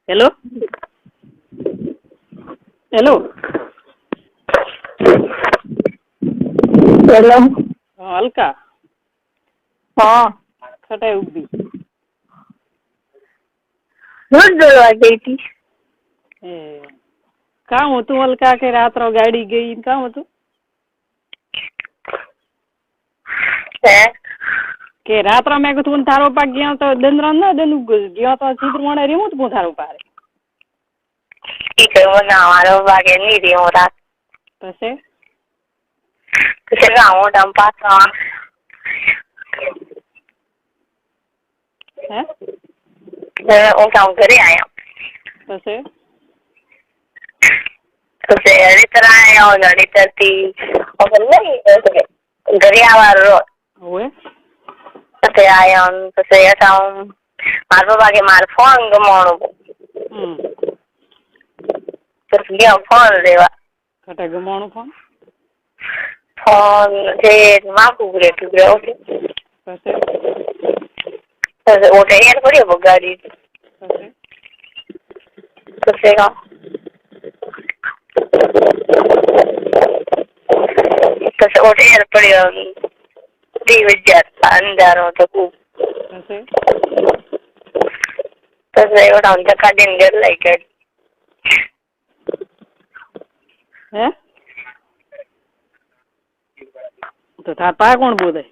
hello hello hello Alka हाँ ખટાઈ ઉભી रोज बोलवा गई थी એ કામ હતું અલકા કે રાત્રો ગાડી ગઈ કામ હતું કે રાત્રો મેં કીધું થારો પા ગયા તો દંદરા ન દંડ ગયો તો ચિત્ર મોડે રેવું તો થારો પારે हमारा भाग्य नहीं रही हूँ रात પછી गाँव डम पास હે वो काम करे आया પછી तो से रितर आया और रितर थी और नहीं घरे आवा रो ઓએ तो आया तो से ऐसा मार बाबा के मार फोन गमाणो तो गया फोन लेवा ખટાઈ ગમાણું ફોન फोन जे माँ कुगरे टुगरे ओके પછી तो वो टेन पड़ी वो गाड़ी પછી तो से का तो से वो टेन पड़ी 3,000 अंदर हो तो પછી तो से वो डाउन तक का दिन कर लाइक હે તો તાર પા કોણ બોલે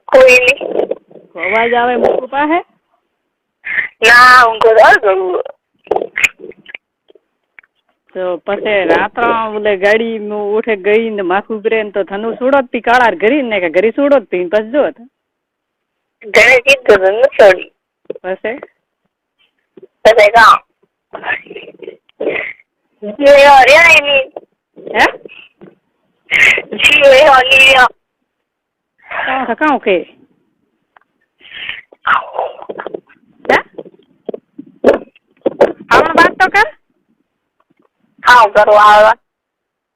कोई नहीं અવાજ આવે મોટું પાસે ना उनको और करूँ તો પછી રાત્રા બોલે ગાડી ઉઠે ગઈ ને માથું ઉતરે ને તો થનું છોડત તી કાળા ઘરી ને કે ઘરી છોડત તી પછી જો घरे की तो न छोड़ी પછી तो का ये और या नहीं હે ये और ये કાં કે હે આવણ વાત તો કર हाँ करो आवा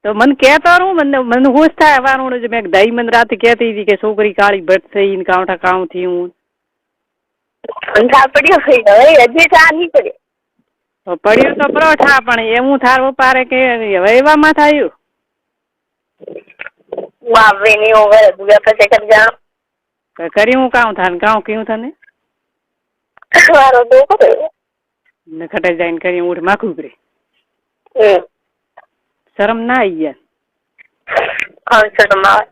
તો મને કહેતો રહું મને હોશ થાય વારું જ મેં દાઈ મને રાતે કહેતી હતી કે છોકરી કાળી ભટ્ટ થઈ ને કાંઠા કામ થયું अंधा पड़ी हुई है अजी चाह नहीं पड़ी પડ્યું તો પરોઠા પણ એવું થાર પારે કે હવે એવામાં થયું मावे नहीं होगा दूसरा पैसे कर जाओ કર્યું કામ થાન કામ કેવું થને मारो दो करे ને ખટે જઈને કરી ઉઠ માખું કરે શરમ ના આવી યાર कौन सा मार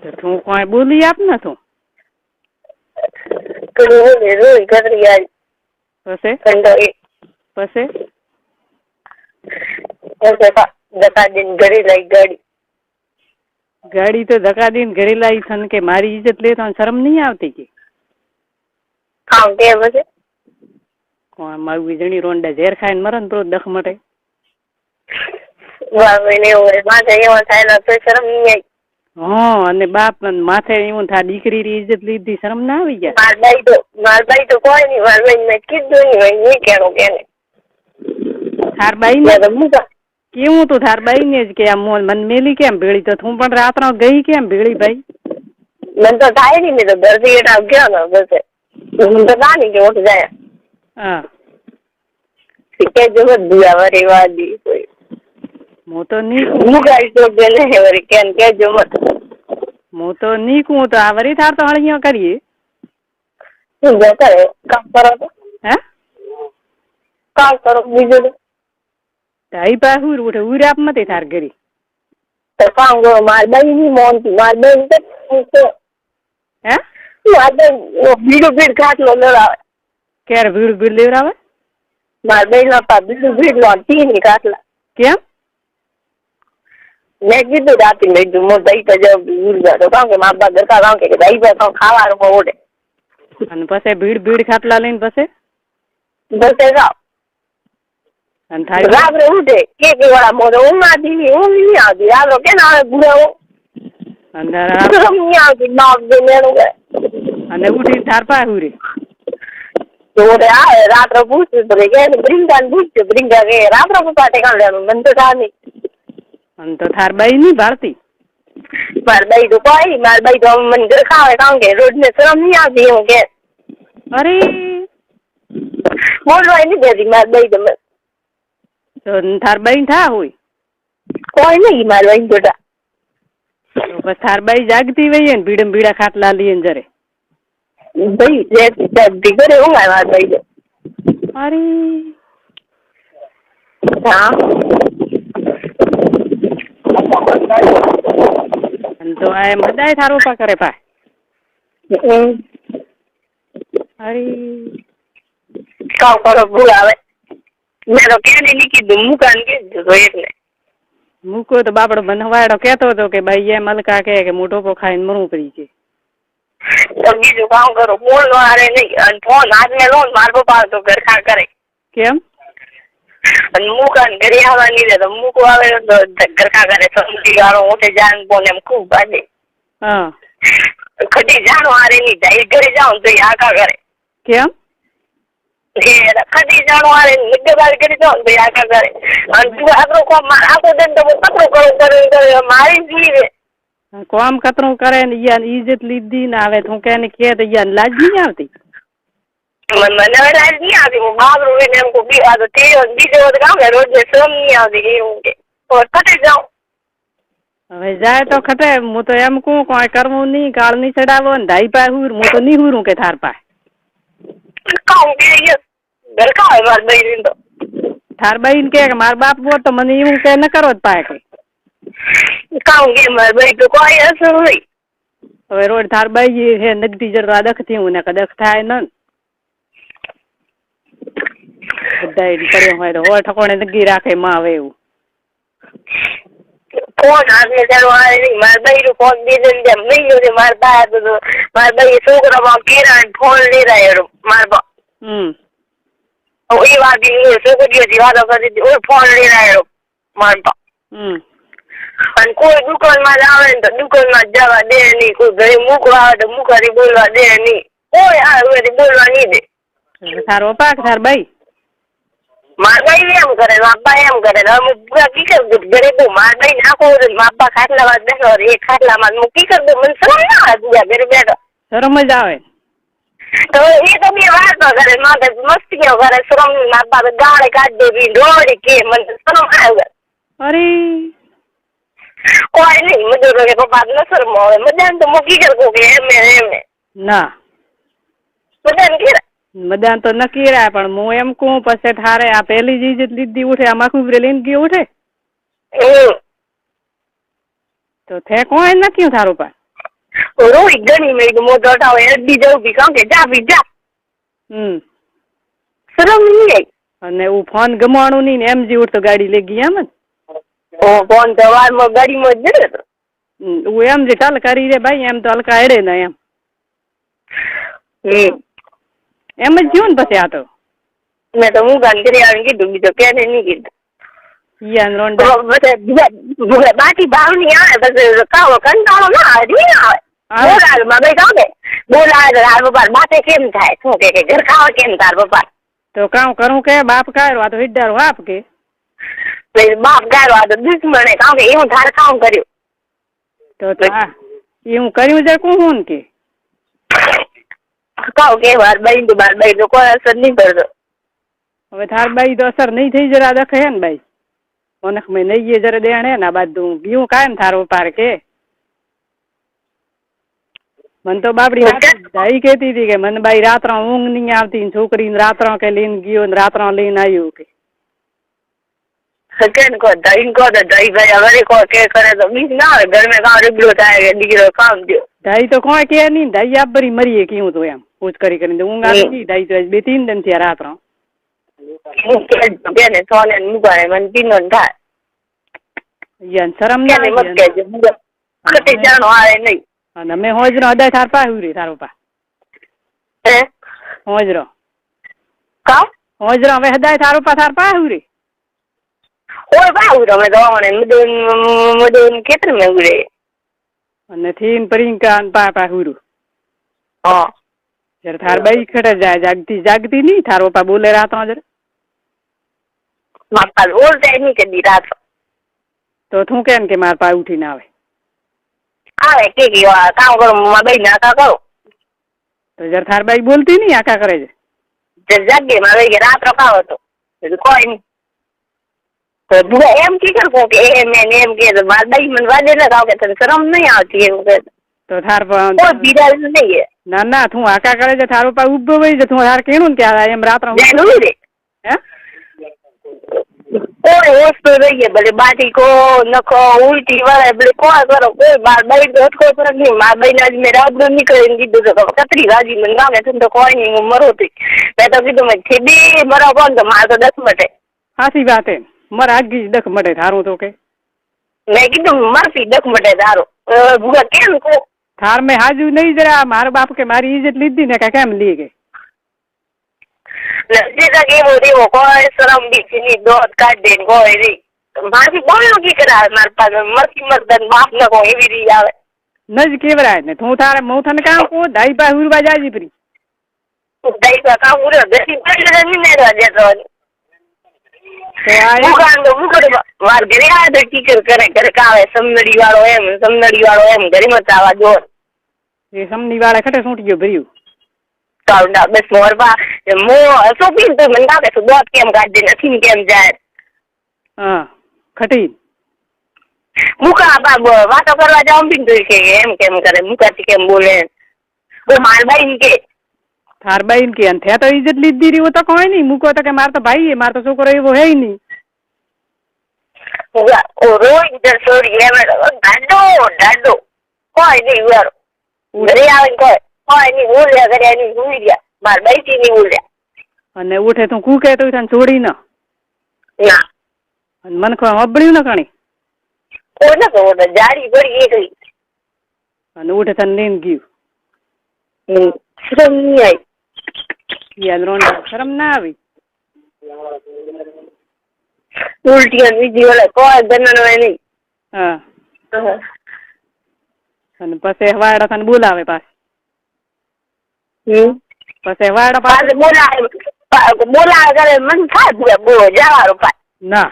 તો તું કોઈ બોલી આપ ને તું तो रोई कर रही है પછી कंडो પછી ऐसे का दता दिन घड़ी लाई गाड़ी ગાડી તો ધક્કા દઈને ઘરે લાવી થન કે મારી ઇજ્જત લે તો શરમ નહીં આવતી કે काम के बजे કોઈ મારું વીજળી રોંડા ઝેર ખાઈને મરે ને તો દખ મટે मावे नहीं होगा माथे ये वहाँ ना तो शर्म नहीं आई હા અને બાપ માથે એવું થા દીકરી રી ઇજ્જત લીધી શરમ ના આવી ગયા मार भाई तो कोई नहीं मार भाई मैं किद नहीं भाई ये कह रहा हूँ कहने થાર બાઈ ને मैं तो मुझे કેવું તું થાર બાઈ ને જ કે આ મન મેલી કેમ ભેળી તો તું પણ રાત્રા ગઈ કેમ ભેળી ભાઈ मन तो था ही नहीं मैं तो घर से ये टाप गया ना बस मन तो था नहीं कि उठ जाए હા क्या जरूरत दिया वरी वादी कोई હું તો ની मुझे तो गले है वरी क्या जरूरत હું તો નીકું તો આ વરી થાર તો હળિયો કરીએ बेहतर है काम करो तो હે काम करो बीजो તાઈ પાસે ઉઠે ઉરે આપ મતે થાર ઘરી तो काम करो मार भाई नहीं मोहन की मार भाई तो હે मार भाई वो बीड़ो बीड़ काट लो लड़ा ક્યારે ભીડ ભીડ લેવડાવે मार भाई ना पा बीड़ो बीड़ लो तीन ही काट ला કેમ मैं कीधु राती में जो मो दही तो जब भूल गया तो कहूँ कि माँ बाप घर का कहूँ कि दही पे तो खावा रो ओडे અને પછી ભીડ ભીડ ખાટલા લઈને પછી बस ऐसा અને થાય रात रे उठे के वाला मोर ऊँग आती नहीं आती रात रो क्या ना बुरा हो અને नहीं आती नाक देने रो અને ઉઠીને થાર પાસે ઉરે तो वो आए रात रो पूछते तो क्या ब्रिंगा पूछते ब्रिंगा के रात रो को पाटे कर लेनो मन तो था नहीं અને તો થાર બાઈ નહીં ભારતી मार भाई तो कोई मार भाई तो मन घर खावे कहूँ के रोड में शर्म नहीं आती हूँ के અરે બોલવાય નહીં દેતી મારે ભાઈ તમે તો થાર બાઈ થા હોય કોઈ નહીં મારે ભાઈ જોતા તો બસ થાર બાઈ જાગતી વઈએ ને ભીડમ ભીડા ખાટલા લઈએ ને જરે ભાઈ જતી કરે હું મારે ભાઈ અરે હા તો આ મદાય થારો પા કરે પા અરે કામ કરો ભૂલ આવે મેં તો ક્યાં નહીં કીધું મુકાન કીધું તો એટલે મૂકો તો બાપડો બનવાડો કેતો હતો કે ભાઈ એમ અલકા કે મોટો પો ખાઈને મરવું પડી છે તો બીજું કામ કરો બોલ હારે નહીં અને ફોન હાથમાં લો ને મારો પપ્પા તો ઘરખા કરે કેમ અને મુકાન ઘરે આવવાની રહે તો મૂકવા આવે તો ઘરખા કરે સમજી ગાળો ઉઠે જાન બોને એમ ખૂબ બાજે હા ખડી જાણો હારે નહીં જાય ઘરે જાઉં તો એ આખા કરે કેમ ખડી જાણો હારે નિગદાર કરી જાઉં તો એ આખા કરે અને તું આખો કોમ આખો દન તો કપડું કરું મારી જીવે કોમ કતરું કરે ને ઈયાન ઈજ્જત લીધી ને આવે તું કે કે તો ઈયાન લાજ નહીં આવતી મને લાજ નહીં આવતી હું બાબરું એને એમ કોઈ બી તો તે બીજો કામ ને રોજ શ્રમ નહીં આવતી એવું કે ખટી જાઉં હવે જાય તો ખટે હું તો એમ કહું કોઈ કરવું નહીં કાળ નહીં ચડાવો ને ધાઈ પાય હું તો નહીં હુરું કે થાર પાય કામ કે ઘરખા હોય મારા ભાઈ તો થાર બાઈ કે મારા બાપ બોલ તો મને એવું કે ન કરો જ પાય કે કામ કે મારા ભાઈ તો કોઈ અસર નહીં હવે રોડ થાર બાઈ હે નગતી જરા દખતી હું ને કદખ થાય ન બધા પડ્યો હોય તો હો ઠકોણે નગી રાખે માં આવે એવું ફોન હાથને ચાલો આવે નહીં મારા ભાઈ નું ફોન દે દે મહિનો છે મારા બા તો મારા ભાઈ છોકરામાં કેરા ફોન લઈ રહ્યા મારા બા એ વાત છોકરીઓથી વાતો કરતી ઓય ફોન લઈ રહ્યો મારા બા અને કોઈ દુકાનમાં આવે ને તો દુકાનમાં જવા દે નહીં કોઈ ઘરે મૂકવા આવે તો મૂકાથી બોલવા દે નહીં કોઈ આવે બોલવા નહીં દે તારો પાક થાર ભાઈ મારા ભાઈ એમ કરે બાપા એમ કરે હું પૂરા કી કર દઉં ઘરે બહુ મારા ભાઈ નાખો બાપા ખાટલામાં બેઠો એ ખાટલામાં હું કી કર દઉં મને શરમ ના આવે બીજા ઘરે બેઠો શરમ જ આવે તો એ તો બે વાતો કરે મારે મસ્તીઓ કરે શરમ મારા બાપા ગાળે કાઢી દેવી દોડી કે મને શરમ આવે અરે કોઈ નહીં મજૂર કે પપ્પા ન શરમ આવે મજાને તો મૂકી કરતો કે એમે ના મજાને કેરા મદાન તો નક્કી રહ્યા પણ હું એમ કહું પછી થારે આ પહેલી જ ઇજ્જત લીધી ઉઠે આમાં ખુબરે લઈને ગયો ઉઠે તો થે કોઈ નક્કી થારું પા રોઈ ગણી મેં મોટો હટાવો અડધી જવું બી કામ કે જા બી જા શરમ નહીં અને હું ફોન ગમાણું નહીં ને એમ જી ઉઠતો ગાડી લઈ ગઈ એમ ફોન તો વારમાં ગાડીમાં જ જતો હું એમ જે ટલ કરી રે ભાઈ એમ તો હલકા હેડે ને એમ એમ જ થયું ને પછી આ તો મેં તો હું ગાન કરી આવીને કીધું બીજો ક્યાં નહીં કીધું બાકી ભાવ ની આવે પછી કાવો કંટાળો ના આવે નહીં આવે બોલાવે ભાઈ કહો કે બોલાવે તાર પપ્પા બાતે કેમ થાય શું કે ઘર ખાવા કેમ તાર પપ્પા તો કામ કરું કે બાપ કાઢો આ તો હિડ્ડારો બાપ કે બાપ ગાયો આ તો દુશ્મને કામ કે એવું ધાર કામ કર્યું તો એવું કર્યું છે કોણ કે કહું કે બાર બાઈ તો કોઈ અસર નહીં કરતો હવે થાર બાઈ તો અસર નહીં થઈ જરા દખે હે ને ભાઈ મને મેં નહીં જરા દેણ હે ને આ બાદ બીવું કાયમ થારો પાર કે મને તો બાપડી ભાઈ કહેતી હતી કે મને બાઈ રાત્રા ઊંઘ નહીં આવતી છોકરીને રાત્રા કે લઈને ગયો ને રાત્રા લઈને આવ્યું કે સકેન કો દહીં કો તો દહીં ભાઈ હવે કો કે કરે તો બીજ ના આવે ઘર મેં કામ રૂબરૂ થાય કે દીકરો કામ દો ઢાઈ તો કોઈ કે નહીં ઢાઈ આપ ભરી મરીએ કેવું તો એમ પૂછ કરી કરીને ઊંઘ આવી ગઈ ઢાઈ તો બે ત્રણ દિન થયા રાત્રા બેને સોને મુકાય મને પીનો થાય શરમ ના ખટી જાણો આવે નહીં અને મેં હોજરો અદાય થાર પા હુરી તારો પા હોજરો કા હોજરો હવે હદાય થારો પા થાર પા હુરી ઓય બા ઉરો મે દવાને મદન કેત્ર મે ઉરે અને થીન પરિંકા પા પા હુરું હા જર થાર બાઈ ખડે જાય જાગતી નહીં થારો પા બોલે રાત જર માપા ઓર જાય નહીં કે દી રાત તો તું કેમ કે માર પા ઉઠીને આવે આવે કે કામ કરો માં બાઈ ના કા કરો તો જર થાર બાઈ બોલતી નહીં આખા કરે છે જાગે મારે કે રાત રોકાવો હતો કોઈ નહીં તો ભૂગા એમ કી કરવું કે એમ કે મારા દઈ મને વાદે ન થાવ કે તને શરમ નહીં આવતી એવું કે તો થાર કોઈ બિરાજ નહીં ના ના તું આકા કરે છે થારો પા ઉભો હોય છે તું થાર કેણું ત્યાં એમ રાત રે હે કોઈ વસ્તુ રહીએ ભલે બાટીકો નખો ઉલટી વળે ભલે કોઈ કરો કોઈ બાર દઈ દોત કોઈ ફરક નહીં મારા દઈ આજ મેં રાબડો નીકળીને કીધું તો કતરી રાજી મને ગામે છે તો કોઈ નહીં હું મરો હતી મેં તો કીધું મેં સીધી મરો કોણ તો મારે તો 10 મટે સાચી વાત હે મારા આગી દખ મટે થારું તો કે મેં કીધું મરસી 10 મટે તારો ભૂગા કેમ કહો થાર મેં હાજુ નહીં જરા મારો બાપ કે મારી ઇજ્જત લીધી ને કેમ લી કે એવો દેવો કોઈ શરમ દીકરી દોત કાઢ દે કોઈ રી મારી બોલો કી કરાવે મારા પાસે મરસી મરદન બાપ ને કોઈ એવી રી આવે નજ કેવરાય ને તું થારે હું તને કામ કહું દાઈ પા હુરવા જાજી પરી દાઈ પા કામ ઉરે બેસી પડે ને ને જતો વાર ઘરે આવે તો ટીચર કરે ઘરે કાવે સમનડી વાળો એમ ઘરે મચાવા જો એ સમની વાળા ખટે સૂટી ગયો ભર્યું કાઉન્ડા બસ મોરબા મો સોપીન તો મને લાગે તો દોત કેમ કાઢ દે નથી કેમ જાય હા ખટી મુકા બાબ વાતો કરવા જાઉં બી તો કે એમ કેમ કરે મુકાથી કેમ બોલે ઓ મારબાઈ કે થાર બાઈ કે થે તો ઇજ્જત લીધી રહી તો કોઈ નહીં મૂકો તો કે માર તો ભાઈ હે માર તો છોકરો એવો હે નહીં ઓ રોઈ સોરી એમ ડાડો કોઈ નહીં યાર ઘરે આવે કોઈ નહીં બોલ્યા ઘરે આવીને સુઈ ગયા માર બાઈ નહીં બોલ્યા અને ઉઠે તું કુકે તો તને છોડી ના અને મન કો હબળ્યું ને કણી કોઈ ન કહો જાડી પડી એકલી અને ઉઠે તને લઈને ગયું શરમ નહીં આવી યાદ રોંડ શરમ ના આવી ઉલટી બીજી વળે કોઈ બનવાનો નહીં હા અને પછી વાડા તને બોલાવે પાછી પછી વાડા પાસે બોલાવે કરે મન થાય બોલો જવાનું પાછ ના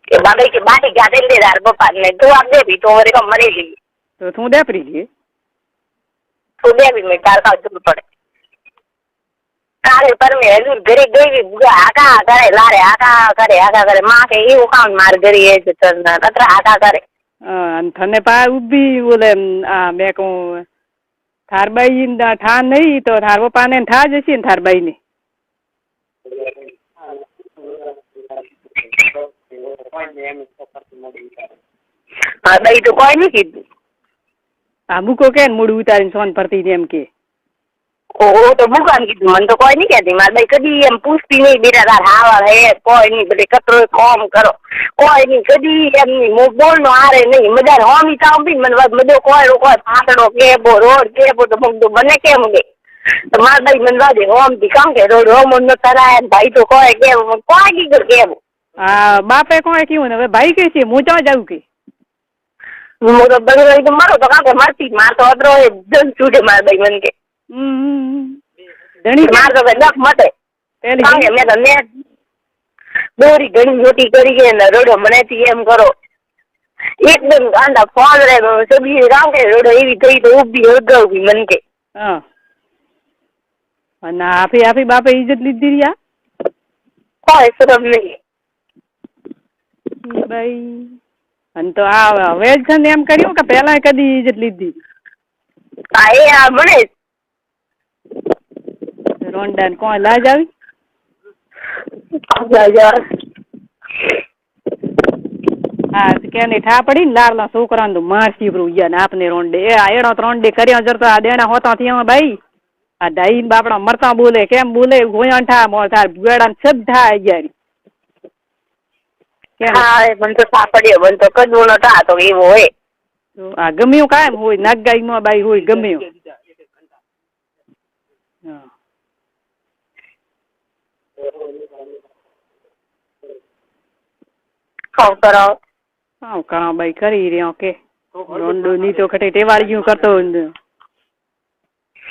કે બાબા કે બાટી ગયા દે તાર પપ્પા ને તું આપ દેવી તો વરે મરી ગઈ તો તું દેપરી ગઈ તું દેવી મેં તાર કાવ જરૂર પડે કાલે પર મેં હજુ ઘરે ગઈ આકા કરે લારે આકા કરે માં કે એવું કામ માર ઘરે એ જ કતરા આકા કરે અને તને પા ઉભી બોલે આ મેં કહું થારબાઈ ઠા નહીં તો થાર પપ્પા ને ઠા જશે ને થારબાઈ ને હા દઈ તો કોઈ નહીં કીધું આ મૂકો કે મૂડું ઉતારીને સોન ફરતી એમ કે ઓ તો મુકાન કીધું મને તો કોઈ નહીં કહેતી મારે ભાઈ કદી એમ પૂછતી નહીં બેટા તાર હાવર હે કોઈ નહીં બધે કતરો કોમ કરો કોઈ નહીં કદી એમ નહીં બોલ નો હારે નહીં મજા હોમી સાંભળી મને મજો કોઈ ફાટડો કેબો રોડ કેબો તો મને કેમ કે તો મારા ભાઈ મને વાજે હોમ થી કામ કે રોડ હોમ ન કરાય ભાઈ તો કોઈ કેવું કોઈ કીધું કેવું હા બાપે કોઈ કેવું ને હવે ભાઈ કે છે હું ચા જાઉં કે હું તો બગડો તો મારો તો કાંકે મારતી માર તો અદરો જન છૂટે મારા ભાઈ મને કે માર તો દખ મટે મેં તો મેં દોરી ઘણી મોટી કરી ગઈ ને રોડો મને એમ કરો એકદમ ગાંડા ફોન રે સબી કામ કે રોડો એવી થઈ તો ઉભી અગાઉ મન કે હા અને આપી બાપે ઇજ્જત લીધી રહ્યા કોઈ શરમ નહીં ભાઈ અને તો આ હવે જ છે ને એમ કર્યું કે પેલા કદી ઇજ્જત લીધી હા એ આ મને રોંડા ને કોણ લાજ આવી હા કે નહીં ઠા પડી ને લાડલા છોકરા ને મારસી ગયા ને આપને રોંડે એ આ એનો રોંડે કર્યો જરતો આ દેણા હોતા થયા ભાઈ આ ડાઈ બાપડા મરતા બોલે કેમ બોલે ગોયા ઠા મોર થાર ભુગાડા ને સબ ઠા આઈ હા મને તો સાપડ્યો મને તો કદવું નો ઠા તો એવો હોય આ ગમ્યું કાયમ હોય નાગગાઈ નો બાઈ હોય ગમ્યું કરાવ ભાઈ કરી રહ્યો કે રોંડો ની તો ખટે ટેવાળ્યું કરતો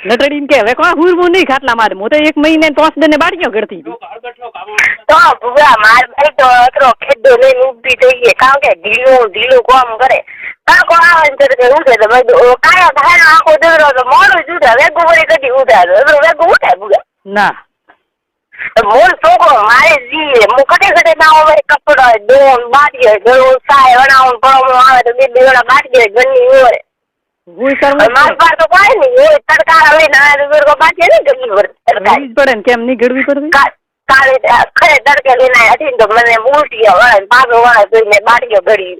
નટડીને કે હવે કોણ હુરવું નહીં ખાટલા મારે હું તો 1 મહિને 5 દિને બાળ્યો કરતી તો ભૂગા માર ભાઈ તો અતરો ખેડો લઈને ઊભી થઈ ગઈ કારણ કે ઢીલું કામ કરે કાકો આવે ને તો ઉઠે તો ભાઈ કાયા ભાઈ આખો દરો તો મોડું જ ઉઠે વેગું વળી કદી ઉઠે વેગું ઉઠે ભૂગા ના મૂળ છોકરો મારે જીવે હું કટે ના હોય કપડા દોન બાટીએ ઘરું સાય વણાવું પડવું આવે તો બે વેળા બાટીએ ઘરની હોય મારી પાસે તો કોઈ નહીં હોય તડકા લઈને બાટીએ નહીં ઘરની પડે ને કેમ નહીં ઘડવી પડતી કાલે ખરે તડકે લઈને હતી તો મને ઉલટી વળે પાછો વળે તો મેં બાટીઓ ઘડી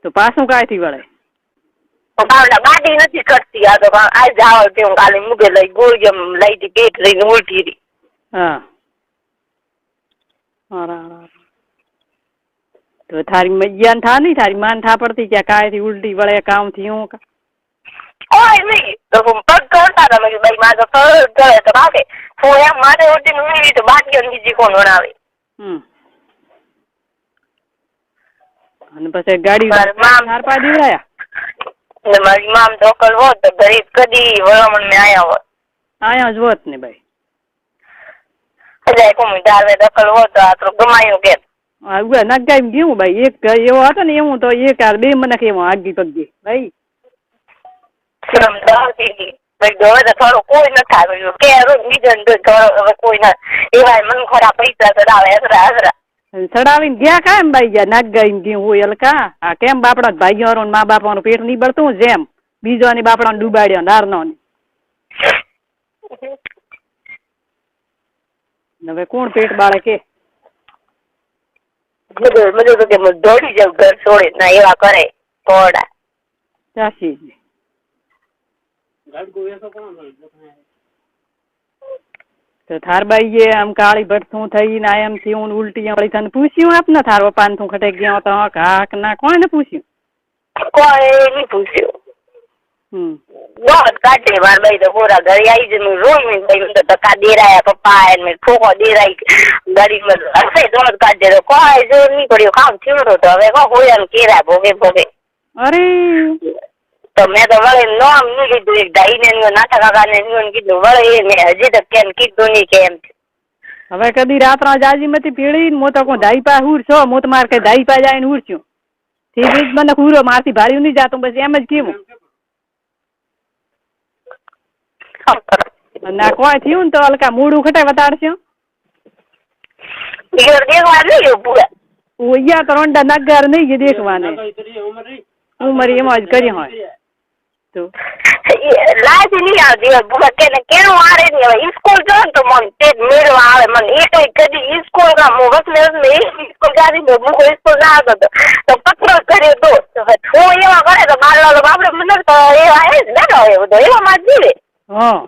તો પાછું કાંઈથી વળે બાટી નથી કરતી આ તો આજ આવે તે હું કાલે મૂકે લઈ ગોળી લઈ હતી પેટ લઈને ઉલટી હતી હા તો થારી મૈયાને થા નહીં થારી માન થા પડતી કે કાંઈથી ઉલટી વળે કામ થયું કોઈ નહીં તો પગ કરતા હતા મેં ભાઈ મારે તો કરે તો કાકે હું એમ માટે ઉલટી ઉડી તો બાટીઓ બીજી કોણ વણાવે અને પછી ગાડી હાર પા દીવડાયા મારી મામ તો અકલ હોત તો ગરીબ કદી વળામણ મેં આયા જ હોત ને ભાઈ હજાય કોમી ડાળવે દખલ હોત તો આ તો ગમાયું કે નગાઈ ગયું ભાઈ એક એવો હતો ને એવું તો એક બે મને કેવો આગી પગી ભાઈ થોડું કોઈ ન થાય કે બીજા કોઈ ના એવા મન ખરા પૈસા ચડાવે હસરા હસરા ચડાવીને ગયા કાયમ ભાઈ ગયા નાગાઈને ગયું હોય અલકા આ કેમ બાપડા ભાઈઓ મા બાપાનું પેટ નહીં બળતું જેમ બીજો ની બાપડાને ડૂબાડ્યો નારનો હવે કોણ પેટ બાળે કે દોડી જાવ ઘર છોડે ના એવા કરે પોડા ચાસી તો થાર બાઈએ આમ કાળી ભઠ્ઠું થઈને આમ થયું ઉલટી વળી તને પૂછ્યું આપને થાર પપ્પાને તું ખટે ગયો તો કાક ના કોને પૂછ્યું કોઈ નહીં પૂછ્યું બહુ કાઢે મારા ભાઈ તો પૂરા ઘરે આવી જઈને રોઈ ભાઈ તો ધક્કા દેરાયા પપ્પા એને ઠોકો દેરાઈ ગાડીમાં હશે દોડ કાઢે તો કોઈ જોર નહીં પડ્યો કામ થયું તો હવે કોઈ કેરા ભોગે ભોગે અરે તો મેં તો વળે નામ નહીં કીધું એક દાઈ ને નાથા કાકા ને કીધું વળે મેં હજી તો કેમ કીધું નહીં કે એમ હવે કદી રાત્રા જાજી મતી પીળી મો તો કોઈ દાઈ પા હુર છો મો તો માર કઈ દાઈ પા જાય ને હુર છું થી જ મને હુરો મારથી ભાર્યું નહીં જાતું બસ એમ જ કેવું ના કોઈ થયું ને તો હલકા મૂડું ખટે વતાડશે પૂરા તો રોંડા નગાર નહીં કે દેખવાને ઉમર એમાં જ કરી હોય તો લાજ નહીં આવતી કેને કેવું આરે નહીં હવે સ્કૂલ જો ને તો મને તે મેળવા આવે મને એ કદી સ્કૂલ ના વસમે સ્કૂલ જાતી ને હું સ્કૂલ ના આવતો તો પત્રો કર્યો તો હું એવા કરે તો મારવા આપડે મને તો એવા એ જ ના હોય બધો એવા માં જીવે હા